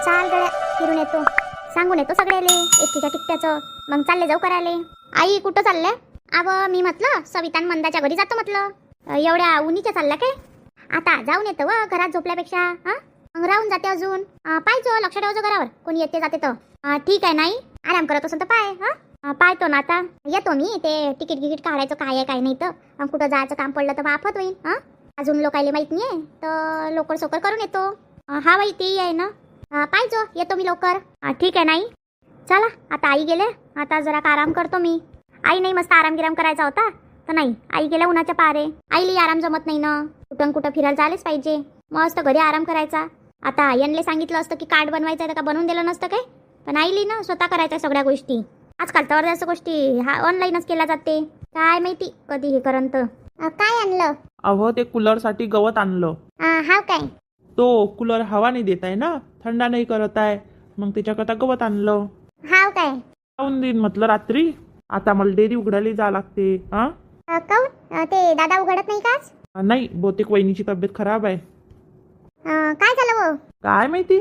चाल गड्या फिरून येतो, सांगून येतो सगळ्याले एसटीच्या टिकट्याचं, मग चालले जाऊ करायले. आई कुठं चालल्या? अव मी म्हटलं सविता आणि मंदाच्या घरी जातो म्हटलं. एवढ्या उन्हीच्या चालल्या काय? आता जाऊन येतो व घरात झोपल्यापेक्षा. मग राहून जाते अजून. पाहिजो लक्ष ठेवजो घरावर कोणी येते जाते तर. ठीक आहे, नाही आराम करत असेल तर पाय. पाहतो ना आता येतो मी. ते तिकीट गिकीट काढायचं काय आहे काय नाही तर कुठं जायचं काम पडलं तर वाफत होईल. अजून लोकायले माहित नाही तर लवकर सोकर करून येतो. हा बाई तेही आहे ना. पाहिजो येतो मी लवकर. ठीक आहे, नाही चला आता आई गेले, आता जरा आराम करतो मी. आई नाही मस्त आराम गिराम करायचा होता तर नाही, आई गेल्या उन्हाच्या पारे. आईला आराम जमत नाही ना, कुठं कुठं फिरायला जायलाच पाहिजे. मस्त घरी आराम करायचा. आता यांना सांगितलं असतं की कार्ड बनवायचं आहे तर का बनवून दिलं नसतं काय, पण आईली ना स्वतः करायच्या सगळ्या गोष्टी. आजकाल तर जास्त गोष्टी ऑनलाईनच केल्या जाते. काय माहिती कधी हे करंत. काय आणलं? अहो ते कूलर साठी गवत आणलं. हाव काय? तो कूलर हवा नाही देत आहे ना, थंडा नाही करत आहे, मग त्याच्याकरता गवत आणलं. हाव काय? लावून देईन म्हटलं रात्री. आता मला डेअरी उघडायला जा लागते. काऊन ते दादा उघडत नाही का आज? नाही, बहुतेक वहिनीची तब्येत खराब आहे. काय झालं वो? काय माहिती.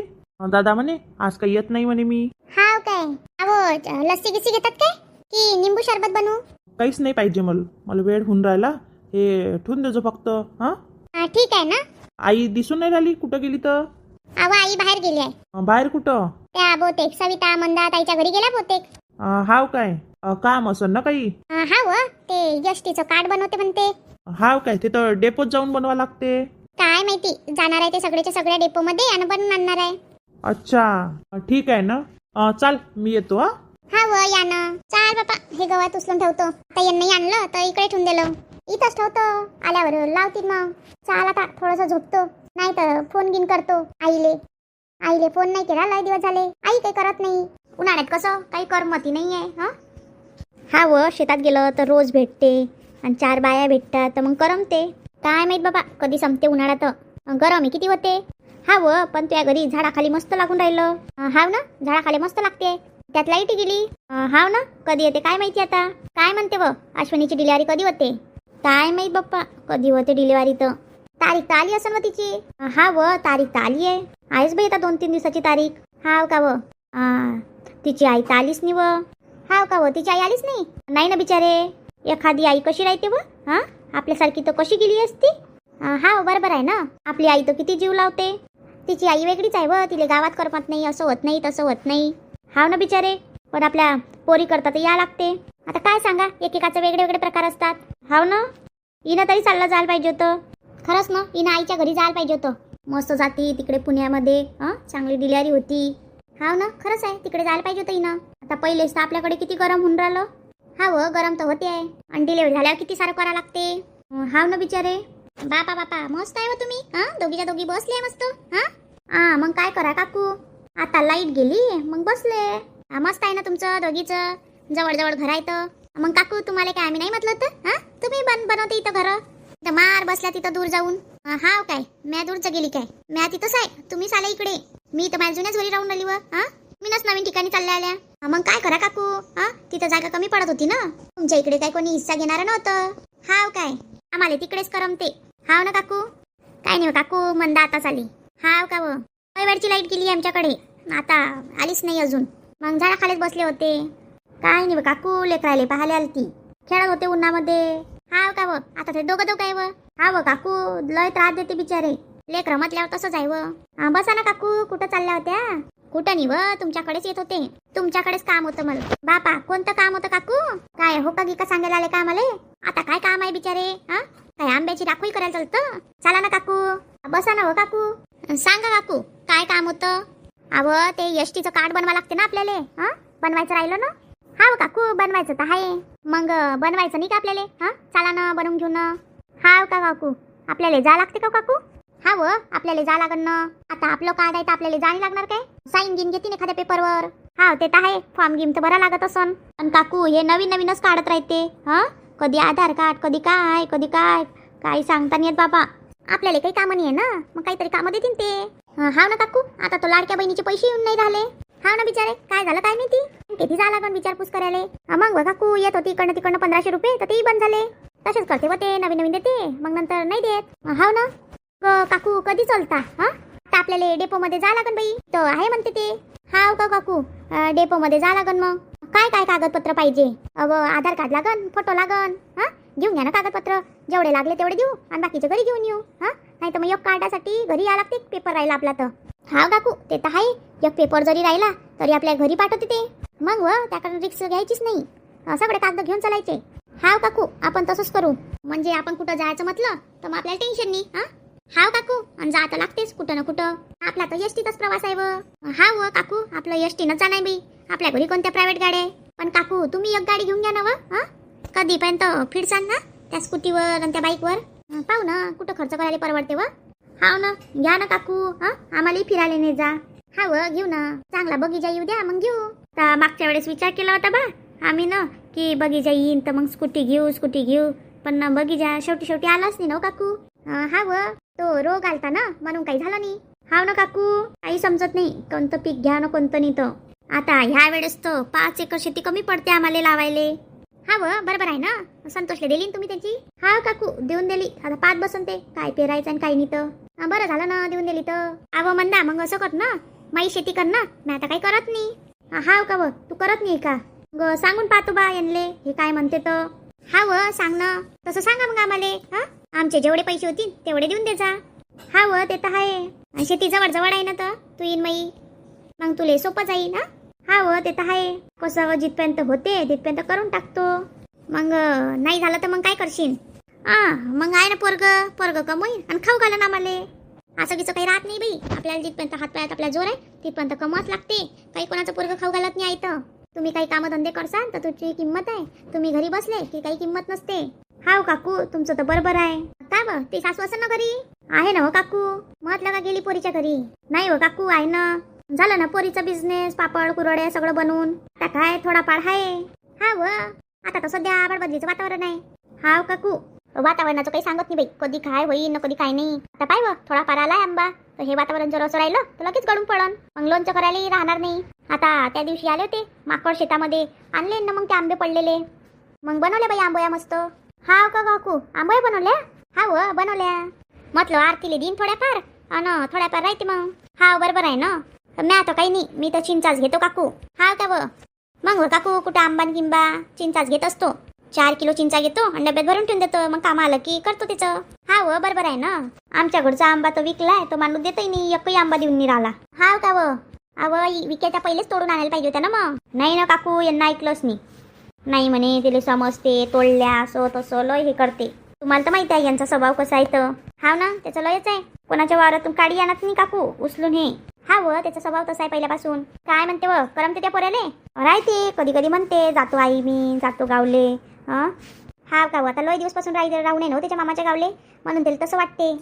दादा म्हणे आज काही येत नाही म्हणे मी. हाव काय? अहो लस्सी गिस्सी घेतात काय की निंबू सरबत बनवू? काहीच नाही पाहिजे मला वेळ होऊन राहिला. हे ठेवून देजो फक्त. ठीक आहे ना. आई दिसून नाही राहिली, कुठं गेली तर? अहो आई बाहेर गेली आहे. बाहेर कुठं? त्या बहुतेक सविता मंदा ताईच्या घरी गेल्या बहुतेक. हाव काय? काम असं ना काही? हाव ते एसटीचं कार्ड बनवते म्हणते. हाव काय? ते तर डेपोत जाऊन बनवा लागते. काय माहिती, जाणार आहे ते सगळ्याच्या सगळ्या डेपो मध्ये आणि बनवून आणणार आहे. अच्छा ठीक आहे ना. चाल मी येतो. हाव या ना. चाल बापा हे गवत उचलून ठेवतो. आता यांनी आणलं तर इकडे ठेवून दिलं. इथंच ठेवतो, आल्यावर लावतील मग. चाल आता थोडंसं झोपतो, नाही तर फोन गिन करतो आईले फोन नाही केला लय दिवस झाले. आई काही करत नाही. उन्हाळ्यात कसं काही करमती नाही आहे. हा व शेतात गेलं तर रोज भेटते आणि 4 बाया भेटतात तर मग करमते. काय माहित बाबा कधी संपते उन्हाळ्यात. गरम किती होते. हा व पण त्या घरी झाडाखाली मस्त लागून राहिलं. हाव ना, झाडाखाली मस्त लागते. त्यात लाईट गेली. हाव ना, कधी येते काय माहिती. आता काय म्हणते व अश्विनीची डिलिव्हरी कधी होते काय माहित बाप्पा. कधी होते डिलिव्हरी तर तारीख तर आली असेल व तिची. हा व तारीख तर आली आहे. आहेच बाई आता 2-3 दिवसाची तारीख. हाव का व? तिची आई तर आलीच नाही व. हाव का व? तिची आई आलीच नाही ना बिचारे. एखादी आई कशी राहते व? आपल्यासारखी तर कशी गेली असती. हा बरोबर आहे ना. आपली आई तर किती जीव लावते. तिची आई वेगळीच आहे व. तिला गावात करमत नाही, असं होत नाही तसं होत नाही. हाव ना बिचारे, पण आपल्या पोरी करता तर या लागते. आता काय सांगा, एकेकाचे वेगळे वेगळे प्रकार असतात. हाव ना, हिनं तरी चाललं जायला पाहिजे होतं. खरंच ना, हिनं आईच्या घरी जायला पाहिजे होतं. मस्त जाती तिकडे पुण्यामध्ये. चांगली डिलिव्हरी होती. हाव ना, खरंच आहे, तिकडे जायला पाहिजे होतं हिनं. आता पहिलेच तर आपल्याकडे किती गरम होऊन राहिलं. हाव गरम तर होते आहे, आणि डिलिव्हरी झाल्यावर किती सारं करावं लागते. हाव ना बिचारे. बापा बापा मस्त आहे व तुम्ही. दोघीच्या दोघी बसले आहे मस्त. मग काय करा काकू, आता लाईट गेली मग बसले. मस्त आहे ना तुमचं दोघीचं, जवळ जवळ घर आहे तर. मग काकू तुम्हाला काय आम्ही नाही म्हटलं होतं? तुम्ही बनवते इथं घर. तर मार बसल्या तिथं दूर जाऊन. हाव काय? म्या दूरच गेली काय? म्या तिथंच आहे, तुम्हीच आले इकडे. मी तर माझ्या जुन्याच घरी राहून राहिली व. मी नस नवीन ठिकाणी चालल्या आल्या. मग काय करा काकू, तिथं जागा कमी पडत होती ना. तुमच्या इकडे काय कोणी हिस्सा घेणार नव्हतं. हाव काय? आम्हाला तिकडेच करमते. हाव ना काकू. काय नाही काकू, मंदा आताच आली. हाव का व? वेळची लाईट गेली आमच्याकडे, आता आलीच नाही अजून. मग झाडाखालीच बसले होते. काय नाही काकू, लेकराले पाहायला आलती, खेळत होते उन्हामध्ये. हाव का व? आता ते दोघं आहे व. हाव काकू, लय त्रास देते बिचारे. लेकरं म्हटल्यावर तसंच आहे व. बसा ना काकू, कुठं चालल्या होत्या? कुठं नाही व, तुमच्याकडेच येत होते. तुमच्याकडेच काम होतं मला. बापा कोणतं काम होतं काकू? काय हो का गिका सांगायला आले का आम्हाला? आता काय काम आहे बिचारे? काय आंब्याची राखोळी करायला चालतं? चला ना काकू, बसा ना हो काकू. सांगा काकू काय काम होतं? अव ते एसटीचं कार्ड बनवा लागते ना आपल्याला. बनवायचं राहिलं ना. हाव काकू, बनवायचं तर आहे. मग बनवायचं नाही का आपल्याला? चला ना बनवून घेऊ ना. हाव का काकू, आपल्याला जा लागते का काकू? हाव आपल्याला जा लागन ना. आता आपलं कार्ड आहे तर आपल्याला जाणी लागणार काय? साईन गिन घेते एखाद्या पेपरवर. हाव ते तर आहे, फॉर्म गिम तर बरा लागत असन. पण काकू हे नवीन नवीनच काढत राहते. कधी आधार कार्ड, कधी काय कधी काय, काही सांगता नाही येत बाबा. आपल्याला काही कामं नाही आहे ना, मग काहीतरी कामं देतील ते. हाव ना काकू, आता तो लाडक्या बहिणीचे पैसे येऊन नाही राहिले. हाव ना बिचारे, काय झालं काय माहिती. किती जा लागन विचारपूस करायला. मग काकू येत होती इकडनं तिकडनं 1500 रुपये, तर तेही बंद झाले. तसेच करते व ते, नवीन नवीन देते मग नंतर नाही देत. हाव ना काकू, कधी चलता? तर आपल्याला डेपोमध्ये जा लागन बाई. तर आहे म्हणते ते. हाव का काकू? डेपोमध्ये जा लागन मग. काय काय कागदपत्र पाहिजे? आधार कार्ड लागन, फोटो लागन. हा, घेऊन घ्या ना कागदपत्र. जेवढे लागले तेवढे देऊ आणि बाकीचे घरी घेऊन येऊ. हा, नाही तर मग एक कार्डासाठी घरी या लागते. पेपर राहिला आपला तर. हाव काकू, ते तर आहे. एक पेपर जरी राहिला तरी आपल्या घरी पाठवते ते. मग त्याकडे रिक्स घ्यायचीच नाही. सगळे कागद घेऊन चालायचे. हाव काकू, आपण तसंच करू. म्हणजे आपण कुठं जायचं म्हटलं तर मग आपल्याला टेन्शन नाही. हा, हाव काकू, आणि जाता लागतेच कुठं ना कुठं. आपला तर एसटीचाच प्रवास आहे हाव काकू, आपलं एसटीनं जाणार बाई. आपल्या घरी कोणत्या प्रायव्हेट गाड्या आहे? पण काकू तुम्ही एक गाडी घेऊन घ्या ना. हा, कधीपर्यंत फिरसान ना त्या स्कूटीवर आणि त्या बाईकवर? पाहू ना कुठं खर्च करायला परवडते हाव ना, घ्या ना काकू. हा, आम्हालाही फिरायला नाही जा. हाव घेऊ ना. चांगला बगीचा येऊ द्या मग घेऊ. तर मागच्या वेळेस विचार केला होता बा आम्ही ना की बगीचा येईन तर मग स्कूटी घेऊ. पण बगीचा शेवटी आलाच नाही ना काकू. हाव, तो रोग आलता ना म्हणून काही झालं नाही. हाव ना काकू, काही समजत नाही कोणतं पीक घ्या ना कोणतं नाही. तर आता ह्या वेळेस तर 5 एकर शेती कमी पडते आम्हाला लावायले. हाव बरोबर आहे ना. संतोषले दिली ना तुम्ही त्याची? हाव काकू, देऊन दिली. आता 5 बसनते काय पेरायचं आणि काही नाही. तर बरं झालं ना देऊन दिली तर. अव म्हणा मग असं कर ना, माई शेती कर ना. मी आता काही करत नाही. हाव का तू करत नाही का? सांगून पाहतो बा यांले हे काय म्हणते तर. हाव सांग ना. तसं सांगा मग आम्हाला. हा, आमचे जेवढे पैसे होतील तेवढे देऊन दे जा. हाव ते तर आहे. शेती जवळ आहे ना तर तू येईन माई. मग तुले सोपं जाईल. हाव ते तर आहे. कसं जिथपर्यंत होते तिथपर्यंत करून टाकतो. मग नाही झालं तर मग काय करशील? मग आहे ना पोरग कमवईल आणि खाऊ घाला ना आम्हाला. असं कीचं काही राहत नाही बाई. आपल्याला जिथपर्यंत हातपायात आपला जोर आहे तिथपर्यंत कमवाच लागते. काही कोणाचं पोरग खाऊ घालत नाही. तर तुम्ही काही कामधंदे करसाल तर तुमची किंमत आहे. तुम्ही घरी बसले की काही किंमत नसते. हाव काकू, तुमचं तर बरोबर आहे. का ते सासू असं ना घरी आहे ना काकू? म्हटलं का गेली पोरीच्या घरी? नाही काकू, आहे ना. झालं ना पोरीचा बिझनेस, पापड कुरड्या सगळं बनवून. आता काय थोडाफार आहे. हाव, आता तर सध्या आबाडबदलीचं वातावरण आहे. हाव काकू, वातावरणाचं काही सांगत नाही बाई. कधी काय होईल ना कधी काय नाही. आता पाय थोडाफार आलाय आंबा. तर हे वातावरण जर असं राहिलं तर लगेच गळून पडन. मग लोणचं करायलाही राहणार नाही. आता त्या दिवशी आले होते माकड शेतामध्ये, आणले ना मग ते आंबे पडलेले. मग बनवले बाई आंबोया मस्त. हाव का काकू, आंबोया बनवल्या? हाव बनवल्या. म्हटलं आरतीले दिन थोड्याफार आणि थोड्याफार राहते मग. हाव बरोबर आहे ना. मी आता काही नाही, मी तर चिंचाच घेतो काकू. हाव का मग काकू कुठं आंबा किंबा चिंचाच घेत असतो. 4 किलो चिंचा घेतो आणि डब्यात भरून ठेवून देतो. मग काम आलं की करतो त्याचं. हाव बरोबर आहे ना. आमच्या घरचा आंबा तर विकलाय तो माणूस देतही नाही. एकही आंबा देऊन नाही राहिला. हाव का विकायच्या पहिलेच तोडून आणायला पाहिजे होत्या ना. मग नाही ना काकू, यांना ऐकलंच नाही म्हणे. तिला समजते तोडल्या असं तसं लय हे करते. तुम्हाला तर माहिती आहे यांचा स्वभाव कसा आहे. तर हाव ना, त्याचं लयच आहे. कोणाच्या वावरातून काढी आणत नाही काकू उचलून हे. हाव त्याचा स्वभाव तसा आहे पहिल्यापासून. काय म्हणते करमते त्या पोऱ्याले? राहते कधी म्हणते जातो आई मी जातो गावले. हाव का आता लय दिवसपासून राहू नये ना त्याच्या मामाच्या गावले म्हणून त्याला तसं वाटते.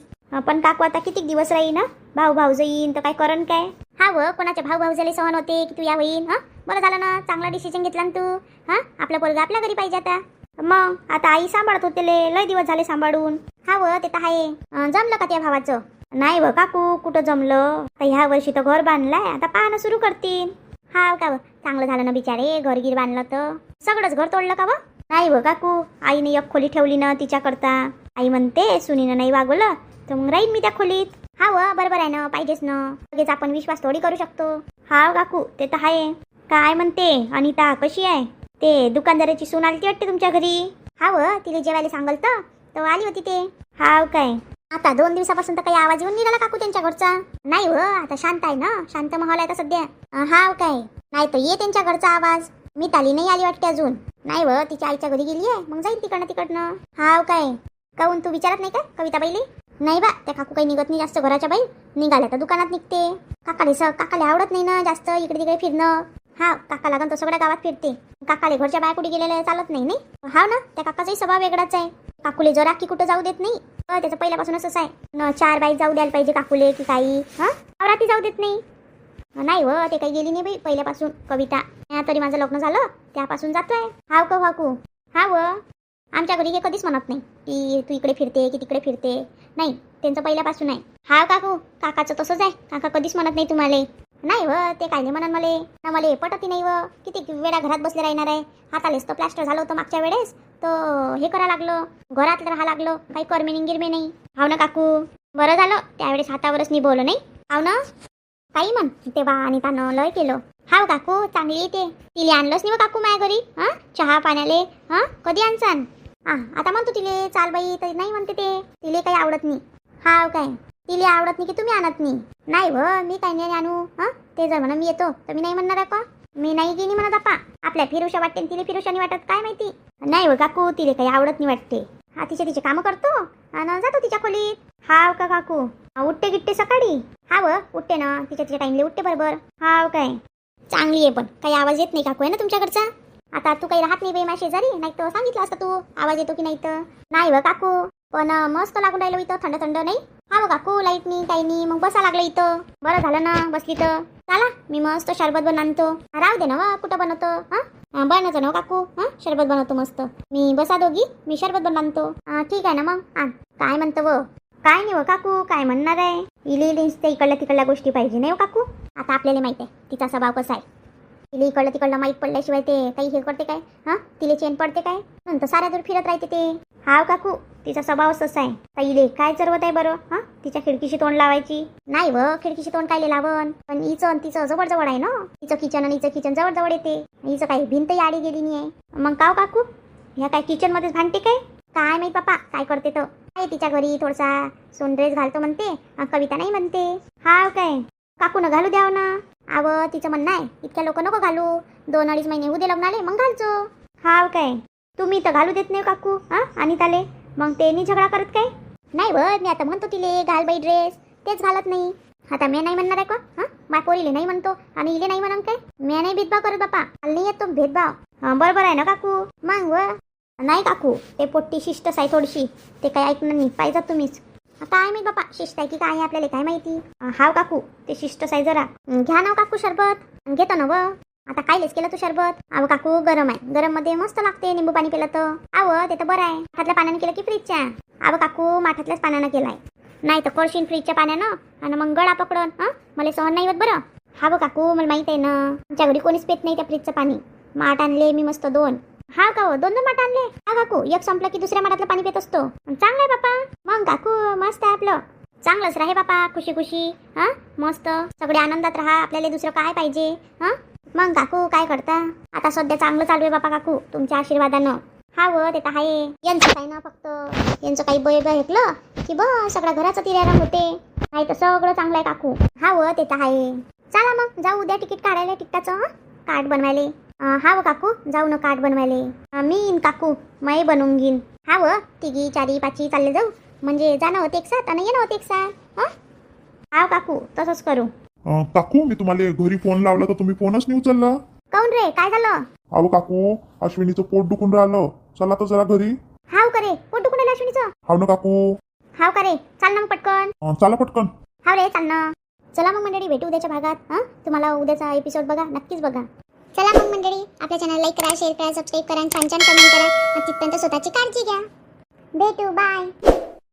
पण काकू आता किती दिवस राहील ना. भाऊ जाईन तर काय करण काय? हाव कोणाच्या भाऊ झाले सहन होते की तू या होईन. बरं झालं ना, चांगला डिसिजन घेतला ना तू. आपलं पोरगं आपल्या घरी पाहिजे आता. मग आता आई सांभाळत होते लय दिवस झाले सांभाळून. हाव ते तर आहे. जमलं का त्या भावाचं? नाही काकू, कुठं जमलं. ह्या वर्षी तर घर बांधलाय, आता पाहणं सुरू करतील. हाव का चांगलं झालं ना बिचारे, घरगीर बांधलं तर. सगळंच घर तोडलं का नाही काकू, आईने एक खोली ठेवली ना तिच्याकरता. आई म्हणते सुनीनं नाही वागवलं तर मग राहीन मी त्या खोलीत. हाव बरोबर आहे ना, पाहिजेच ना. लगेच आपण विश्वास थोडी करू शकतो. हाव काकू ते तर आहे. काय म्हणते अनिता, कशी आहे? ते दुकानदाराची सून आली वाटते तुमच्या घरी. हाव तिला जेवायला सांगल तर आली होती ते. हाव काय आता 2 दिवसापासून तर काही आवाज येऊन नाही राहिला काकू त्यांच्या घरचा. नाही आता शांत आहे ना, शांत माहोल आहे सध्या. हाव काय नाही तर ये त्यांच्या घरचा आवाज. मी ताली नाही आली वाटते अजून. नाही तिच्या आईच्या घरी गेली आहे, मग जाईल तिकडनं. हाव काय काहून तू विचारत नाही का कविता बाईली? नाही बा, त्या काकू काही निघत नाही जास्त घराच्या बाई. निघाल्या तर दुकानात निघते. काकाले आवडत नाही ना जास्त इकडे तिकडे फिरणं. हा काका लागन तो सगळ्या गावात फिरते. काकाले घरच्या बाया कुठे गेलेल्या चालत नाही. हाव ना, त्या काकाचाही स्वभाव वेगळाच आहे. काकूले जरा की कुठं जाऊ देत नाही. त्याचं पहिल्यापासूनच असं आहे. 4 बाई जाऊ द्यायला पाहिजे काकूले की काही. रात्री जाऊ देत नाही. नाही ते काही गेली नाही बाई पहिल्यापासून. कविता तरी माझं लग्न झालं त्यापासून जातोय. हाव का काकू? हाव आमच्या घरी हे कधीच म्हणत नाही की तू इकडे फिरते की तिकडे फिरते. नाही, त्यांचं पहिल्यापासून आहे. हाव काकू, काकाचं तसंच आहे. काका कधीच म्हणत नाही तुम्हाला. नाही ते काय नाही म्हणत मला पटती नाही. किती वेळा घरात बसले राहणार आहे. हातालेच तर प्लास्टर झालं होतं मागच्या वेळेस. तर हे करा लागलं, घरात राहा लागलं. काही करमे गिरमे नाही. हाव ना काकू, बरं झालं त्यावेळेस हातावरच निभवलं नाही. हाव ना काही म्हण तेव्हा अनितानं लय केलं. हाव काकू चांगली येते. तिले आणलंच नाही काकू माझ्या घरी चहा पाण्याले. कधी आणसान? आता म्हणतो तिले चाल बाई तर नाही म्हणते ते. तिले काही आवडत नाही. हाव काय तिले आवडत नाही की तुम्ही आणत नाही? नाही मी काही नाही आणू. ते जर म्हणा मी येतो तर मी नाही म्हणणार आहे का? मी नाही गेली म्हणत आपा. आपल्या फिरुषा वाटते तिले फिरुषा नाही वाटत काय माहिती. नाही काकू तिले काही आवडत नाही वाटते. तिचे कामं करतो आणि जातो तिच्या खोलीत. हाव का काकू? उठते गिट्टे सकाळी? हाव उठते ना तिच्या टाइमले उठते बरोबर. हाव काय चांगली आहे. पण काही आवाज येत नाही काकू आहे ना तुमच्याकडचा? आता तू काही राहत नाही बाई माझ्या शेजारी, नाही तर सांगितलं असतं तू आवाज येतो की नाही तर. नाही काकू पण मस्त लागून राहिलं इथं थंड थंड. नाही हा काकू लाईट नाही काही नाही मग बसा लागलं इथं. बरं झालं ना बसली तर. चला मी मस्त शरबत बनवतो. राहू दे ना कुठं बनवतो. बनवतो ना काकू. शरबत बनवतो मस्त. मी बसा दोघी मी शरबत बनवतो. ठीक आहे ना मग काय म्हणतो व? काय नाही काकू काय म्हणणार आहे. इले ते इकडल्या तिकडल्या गोष्टी पाहिजे नाही काकू. आता आपल्याला माहित आहे तिचा स्वभाव कसा आहे. तिला इकडलं तिकडलं माहीत पडल्याशिवाय ते काही हे करते काय? तिला चेन पडते काय? नंतर साऱ्या दूर फिरत राहते ते. हाव काकू तिचा स्वभावच तसा आहे. ताईले काय चरवत आहे बरं. तिच्या खिडकीशी तोंड लावायची नाही खिडकीशी तोंड कायले लावण. पण हिचं तिचं जवळ जवळ आहे ना. हिचं किचन आणि हिचं किचन जवळ जवळ येते. हिचं काही भिंतही आडी गेली नाही आहे. मग काव काकू ह्या काय किचन मध्येच भांडते काय माहित बापा काय करते तर. काय तिच्या घरी थोडासा सोन ड्रेस घालतो म्हणते. कविता नाही म्हणते. हाव काय काकू न घालू द्याव ना. तिचं म्हणणं आहे इतक्या लोक नको घालू. 2-2.5 महिने उद्या लग्नाले मग घालचो. हाव काय तुम्ही तर घालू देत नाही काकू. आणि त्याले मग ते नाही झगडा करत काय? नाही मी आता म्हणतो तिले घाल बाई ड्रेस तेच घालत नाही. आता मी नाही म्हणणार आहे का? माझ्या पोरीले नाही म्हणतो आणि इले नाही म्हणून काय? मी नाही भेदभाव करत बापा. नाही येत तो भेदभाव. बरोबर आहे ना काकू? मग नाही काकू ते पोट्टी शिष्टच आहे थोडीशी. ते काही ऐकणार नाही पाहिजे तुम्हीच. काय माहित बापा शिष्ट आहे की काय आपल्याला काय माहिती. हाव काकू ते शिष्टच आहे जरा. घ्या ना काकू शरबत. घेतो ना आता कायलेच केलं तू शरबत? काकू गरम आहे. गरम मध्ये मस्त लागते निंबू पाणी केलं तर. ते तर बरं आहे. माठातल्या पाण्याने केलं की फ्रीजच्या? काकू माठातल्याच पाण्यानं केलाय. नाही तर करशील फ्रीजच्या पाण्यानं आणि मग गळा पकडन. मला सहन नाही होत बरं. काकू मला माहित आहे ना आमच्या घरी कोणीच पेत नाही त्या फ्रीजचं पाणी. माठ आणले मी मस्त 2. हा का 2 माठ आणले? काकू एक संपलं की दुसऱ्या माठातलं पाणी पित असतो. चांगलं आहे बापा. मग काकू मस्त आहे आपलं. चांगलंच राहे बापा खुशी खुशी. मस्त सगळे आनंदात राहा. आपल्याला दुसरं काय पाहिजे. मग काकू काय करता? आता सध्या चांगलं चालू आहे बापा काकू तुमच्या आशीर्वादानं. ते तर आहे. यांचं काय ना फक्त यांचं काही बय ऐकलं की बस सगळ्या घराचं तिरायला होते. नाही तर सगळं चांगलं आहे काकू. ते तर आहे. चला मग जाऊ उद्या तिकीट काढायला तिकटाचं कार्ड बनवायले. काकू जाऊ ना कार्ड बनवायले. मी काकू मै बनवून घेईन. तिघी 4-5 चालले जाऊ म्हणजे जाणं होते एक साथ आणि येणं होते एक साथ. काकू तसंच करू. काकू मी तुम्हाला घरी फोन लावला तर तुम्ही फोनच नाही उचलला. काऊन रे काय झालं? काकू अश्विनीचं पोट दुखून राहिलं. चला तर जरा घरी. करे पोट दुखून राहिलं अश्विनीचं? हाव ना काकू. करे चाल ना मग पटकन. चला पटकन. रे चाल ना. चला मग मंडळी भेटू उद्याच्या भागात. तुम्हाला उद्याचा एपिसोड बघा नक्कीच बघा. चला मग मंडळी आपल्या चॅनल लाईक करा शेअर करा सबस्क्राईब करा छान छान कमेंट करा. तिथपर्यंत स्वतःची काळजी घ्या. भेटू बाय.